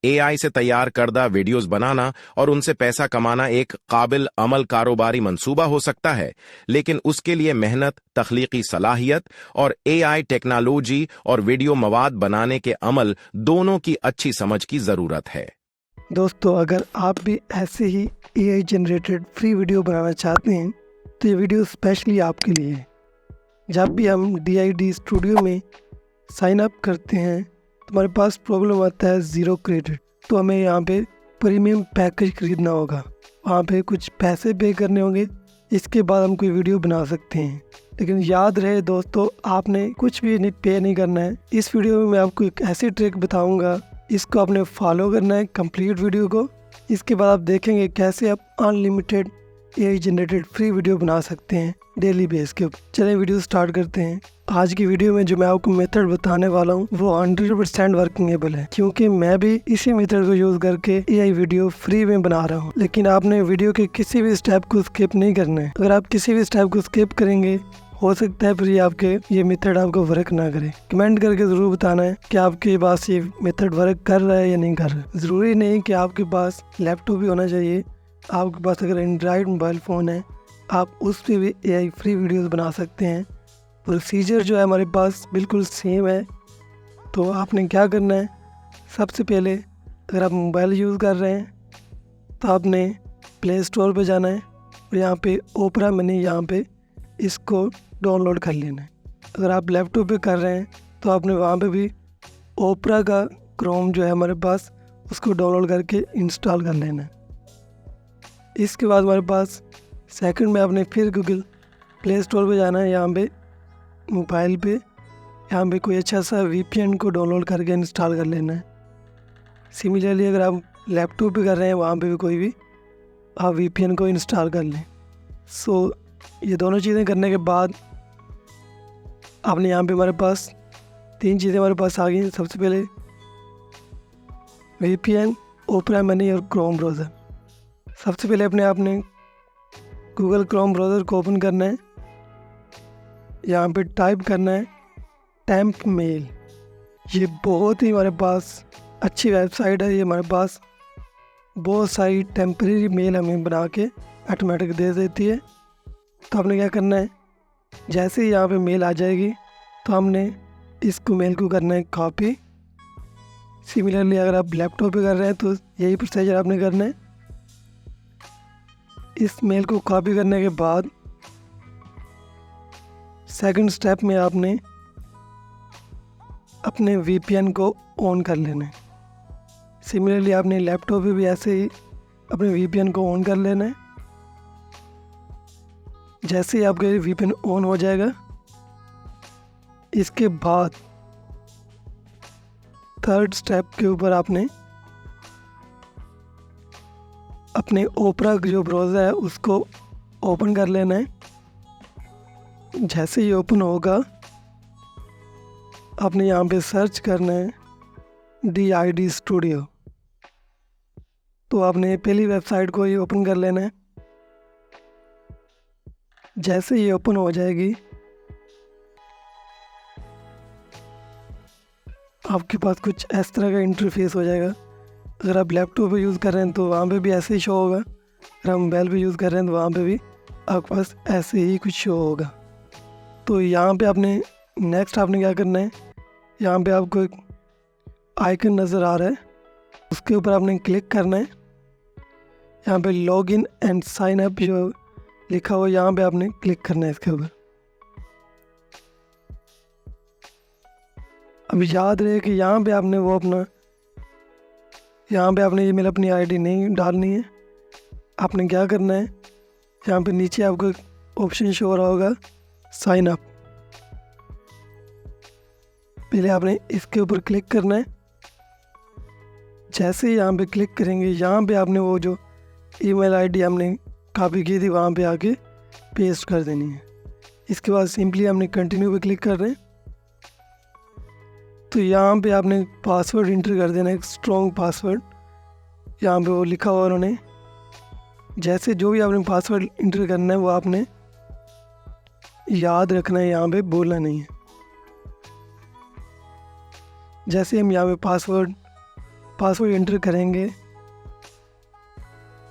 AI से तैयार करदा वीडियोस बनाना और उनसे पैसा कमाना एक काबिल अमल कारोबारी मंसूबा हो सकता है, लेकिन उसके लिए मेहनत, तख्लीकी सलाहियत और एआई टेक्नोलॉजी और वीडियो मवाद बनाने के अमल दोनों की अच्छी समझ की ज़रूरत है। दोस्तों, अगर आप भी ऐसे ही एआई जनरेटेड फ्री वीडियो बनाना चाहते हैं तो ये वीडियो स्पेशली आपके लिए है। जब भी हम DID स्टूडियो में साइन अप करते हैं तो हमारे पास प्रॉब्लम आता है ज़ीरो क्रेडिट। तो हमें यहाँ पे प्रीमियम पैकेज ख़रीदना होगा, वहाँ पे कुछ पैसे पे करने होंगे, इसके बाद हम कोई वीडियो बना सकते हैं। लेकिन याद रहे दोस्तों, आपने कुछ भी पे नहीं करना है। इस वीडियो में मैं आपको एक ऐसी ट्रिक बताऊँगा, इसको आपने फॉलो करना है कंप्लीट वीडियो को। इसके बाद आप देखेंगे कैसे आप unlimited AI generated free video बना सकते हैं डेली बेस के ऊपर। चलिए वीडियो स्टार्ट करते हैं। आज की वीडियो में जो मैं आपको मेथड बताने वाला हूँ वो 100% वर्किंगेबल है, क्योंकि मैं भी इसी मेथड को यूज़ करके एआई वीडियो फ्री में बना रहा हूँ। लेकिन आपने वीडियो के किसी भी स्टेप को स्किप नहीं करना है। अगर आप किसी भी स्टेप को स्किप करेंगे हो सकता है फिर ये मेथड आपको वर्क ना करे। कमेंट करके ज़रूर बताना है कि आपके पास ये मेथड वर्क कर रहा है या नहीं कर रहा है। ज़रूरी नहीं कि आपके पास लैपटॉप भी होना चाहिए। आपके पास अगर एंड्रॉयड मोबाइल फ़ोन है, आप उस पर भी एआई फ्री वीडियोस बना सकते हैं। प्रोसीजर जो है हमारे पास बिल्कुल सेम है। तो आपने क्या करना है, सबसे पहले अगर आप मोबाइल यूज़ कर रहे हैं तो आपने प्ले स्टोर पर जाना है और यहाँ पे ओपरा मनी यहाँ पे इसको डाउनलोड कर लेना है। अगर आप लैपटॉप पे कर रहे हैं तो आपने वहाँ पे भी ओपरा का क्रोम जो है हमारे पास उसको डाउनलोड करके इंस्टॉल कर लेना है। इसके बाद हमारे पास सेकंड में आपने फिर गूगल प्ले स्टोर पे जाना है। यहाँ पे मोबाइल पे यहाँ पे कोई अच्छा सा VPN को डाउनलोड करके इंस्टॉल कर लेना है। सिमिलरली अगर आप लैपटॉप पे कर रहे हैं वहाँ पे भी कोई भी आप VPN को इंस्टॉल कर लें। ये दोनों चीज़ें करने के बाद आपने यहाँ पे हमारे पास 3 चीज़ें हमारे पास आ गई। सबसे पहले VPN, ओपरा मनी और क्रोम ब्राउज़र। सबसे पहले आपने गूगल क्रोम ब्राउज़र को ओपन करना है। यहाँ पे टाइप करना है टेम्प मेल। ये बहुत ही हमारे पास अच्छी वेबसाइट है। ये हमारे पास बहुत सारी टेम्परेरी मेल हमें बना के ऑटोमेटिक दे देती है। तो आपने क्या करना है, जैसे ही यहाँ पे मेल आ जाएगी तो हमने इसको मेल को करना है कॉपी। सिमिलरली अगर आप लैपटॉप पे कर रहे हैं तो यही प्रोसीजर आपने करना है। इस मेल को कॉपी करने के बाद सेकंड स्टेप में आपने अपने VPN को ऑन कर लेना है। सिमिलरली आपने लैपटॉप पे भी ऐसे ही अपने VPN को ऑन कर लेना है। जैसे ही आपके VPN ऑन हो जाएगा, इसके बाद थर्ड स्टेप के ऊपर आपने अपने ओपरा जो ब्राउज़र है उसको ओपन कर लेना है। जैसे ही ओपन होगा आपने यहाँ पे सर्च करना है DID स्टूडियो। तो आपने पहली वेबसाइट को ही ओपन कर लेना है। जैसे ये ओपन हो जाएगी आपके पास कुछ इस तरह का इंटरफेस हो जाएगा। अगर आप लैपटॉप पे यूज़ कर रहे हैं तो वहाँ पे भी ऐसे ही शो होगा। अगर आप मोबाइल पे यूज़ कर रहे हैं तो वहाँ पे भी आपके पास ऐसे ही कुछ शो होगा। तो यहाँ पे आपने नेक्स्ट आपने क्या करना है, यहाँ पे आपको एक आइकन नज़र आ रहा है, उसके ऊपर आपने क्लिक करना है। यहाँ पे लॉगिन एंड साइन अप जो लिखा हुआ यहाँ पे आपने क्लिक करना है इसके ऊपर। अब याद रहे कि यहाँ पे आपने ईमेल अपनी आईडी नहीं डालनी है। आपने क्या करना है, यहाँ पे नीचे आपको ऑप्शन शो हो रहा होगा साइन अप। पहले आपने इसके ऊपर क्लिक करना है। जैसे ही यहाँ पे क्लिक करेंगे, यहाँ पे आपने वो जो ईमेल आईडी हमने कॉपी की थी वहाँ पे आके पेस्ट कर देनी है। इसके बाद सिंपली हमने कंटिन्यू पे क्लिक कर रहे हैं। तो यहाँ पे आपने पासवर्ड इंटर कर देना है, एक स्ट्रॉन्ग पासवर्ड। यहाँ पे वो लिखा हुआ उन्होंने, जैसे जो भी आपने पासवर्ड इंटर करना है वो आपने याद रखना है, यहाँ पे बोलना नहीं है। जैसे हम यहाँ पे पासवर्ड पासवर्ड एंटर करेंगे।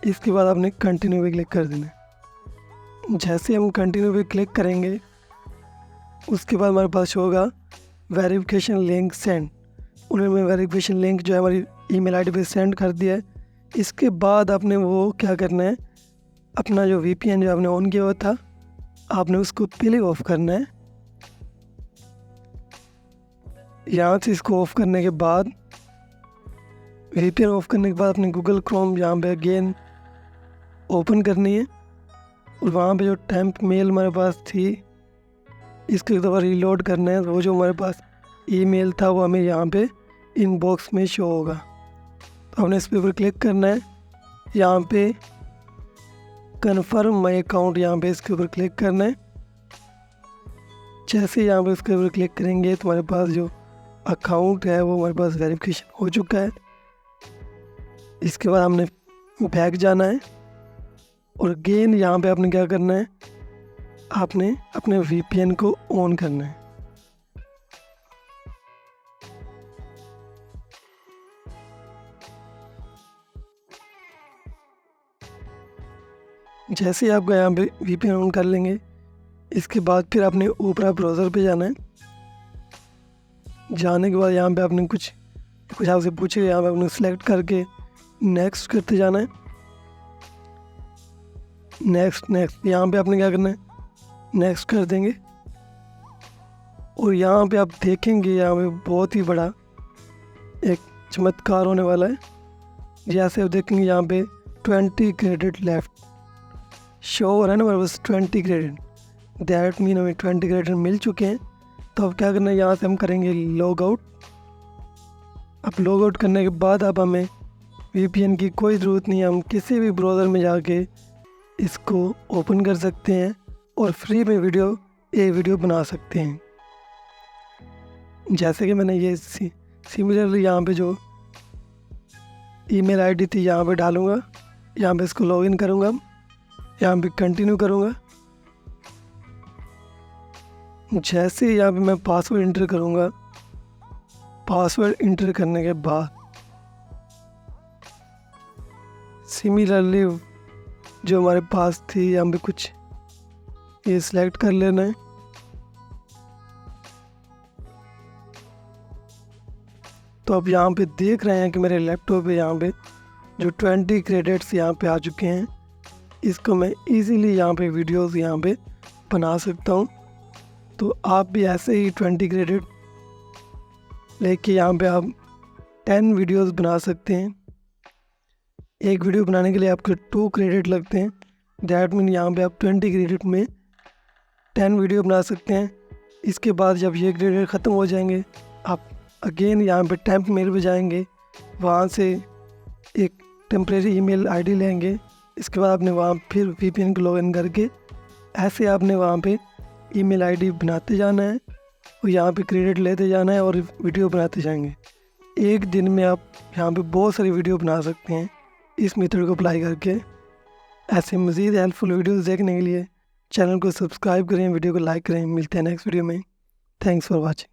इसके बाद आपने कंटिन्यू पे क्लिक कर देना है। जैसे हम कंटिन्यू पे क्लिक करेंगे उसके बाद हमारे पास होगा वेरिफिकेशन लिंक सेंड। उन्होंने वेरिफिकेशन लिंक जो है हमारी ईमेल आईडी पे सेंड कर दिया है। इसके बाद आपने वो क्या करना है, अपना जो VPN जो आपने ऑन किया हुआ था आपने उसको पहले ऑफ करना है। यहाँ से इसको ऑफ करने के बाद VPN ऑफ करने के बाद अपने गूगल क्रोम यहाँ पे अगेन ओपन करनी है और वहाँ पे जो टेम्प मेल हमारे पास थी इसको एक दफ़ा रीलोड करना है। वो जो हमारे पास ईमेल था वो हमें यहाँ पे इनबॉक्स में शो होगा। तो हमने इस पर क्लिक करना है। यहाँ पे कन्फर्म माई अकाउंट, यहाँ पे इसके ऊपर क्लिक करना है। जैसे यहाँ पे इसके ऊपर क्लिक करेंगे तो हमारे पास जो अकाउंट है वो हमारे पास वेरिफिकेशन हो चुका है। इसके बाद हमने बैक जाना है और अगेन यहाँ पे आपने क्या करना है, आपने अपने VPN को ऑन करना है। जैसे ही आपका यहाँ पे VPN ऑन कर लेंगे इसके बाद फिर आपने ओपरा ब्राउज़र पे जाना है। जाने के बाद यहाँ पे आपने कुछ आपसे पूछेगा, यहाँ पे आपने सेलेक्ट करके नेक्स्ट करते जाना है। नेक्स्ट यहाँ पे आपने क्या करना है, नेक्स्ट कर देंगे। और यहाँ पे आप देखेंगे यहाँ पे बहुत ही बड़ा एक चमत्कार होने वाला है। जैसे आप देखेंगे यहाँ पे 20 क्रेडिट लेफ्ट शो हो रहा है ना हमारे पास 20 क्रेडिट, दैट मीन हमें 20 क्रेडिट मिल चुके हैं। तो अब क्या करना है, यहाँ से हम करेंगे लॉग आउट। अब लॉग आउट करने के बाद अब हमें VPN की कोई ज़रूरत नहीं है, हम किसी भी ब्राउज़र में जाके इसको ओपन कर सकते हैं और फ्री में वीडियो बना सकते हैं। जैसे कि मैंने ये सिमिलरली यहाँ पे जो ईमेल आईडी थी यहाँ पे डालूँगा, यहाँ पे इसको लॉगिन करूँगा, यहाँ पे कंटिन्यू करूँगा। जैसे यहाँ पे मैं पासवर्ड इंटर करूँगा, पासवर्ड इंटर करने के बाद सिमिलरली जो हमारे पास थी यहाँ पे कुछ ये सिलेक्ट कर लेना है। तो अब यहाँ पे देख रहे हैं कि मेरे लैपटॉप पे यहाँ पे जो 20 क्रेडिट्स यहाँ पे आ चुके हैं। इसको मैं इजीली यहाँ पे वीडियोस यहाँ पे बना सकता हूँ। तो आप भी ऐसे ही 20 क्रेडिट लेके यहाँ पे आप 10 वीडियोस बना सकते हैं। एक वीडियो बनाने के लिए आपके 2 क्रेडिट लगते हैं, दैट मीन यहाँ पे आप 20 क्रेडिट में 10 वीडियो बना सकते हैं। इसके बाद जब ये क्रेडिट ख़त्म हो जाएंगे आप अगेन यहाँ पे टेम्प मेल पे जाएंगे, वहाँ से एक टेम्परेरी ईमेल आईडी लेंगे। इसके बाद आपने वहाँ फिर VPN को लॉगिन करके ऐसे आपने वहाँ पे ईमेल आईडी बनाते जाना है और यहाँ पे क्रेडिट लेते जाना है और वीडियो बनाते जाएंगे। एक दिन में आप यहाँ पे बहुत सारी वीडियो बना सकते हैं इस मेथड को अप्लाई करके। ऐसे मज़ीद हेल्पफुल वीडियोस देखने के लिए चैनल को सब्सक्राइब करें, वीडियो को लाइक करें। मिलते हैं नेक्स्ट वीडियो में। Thanks for watching.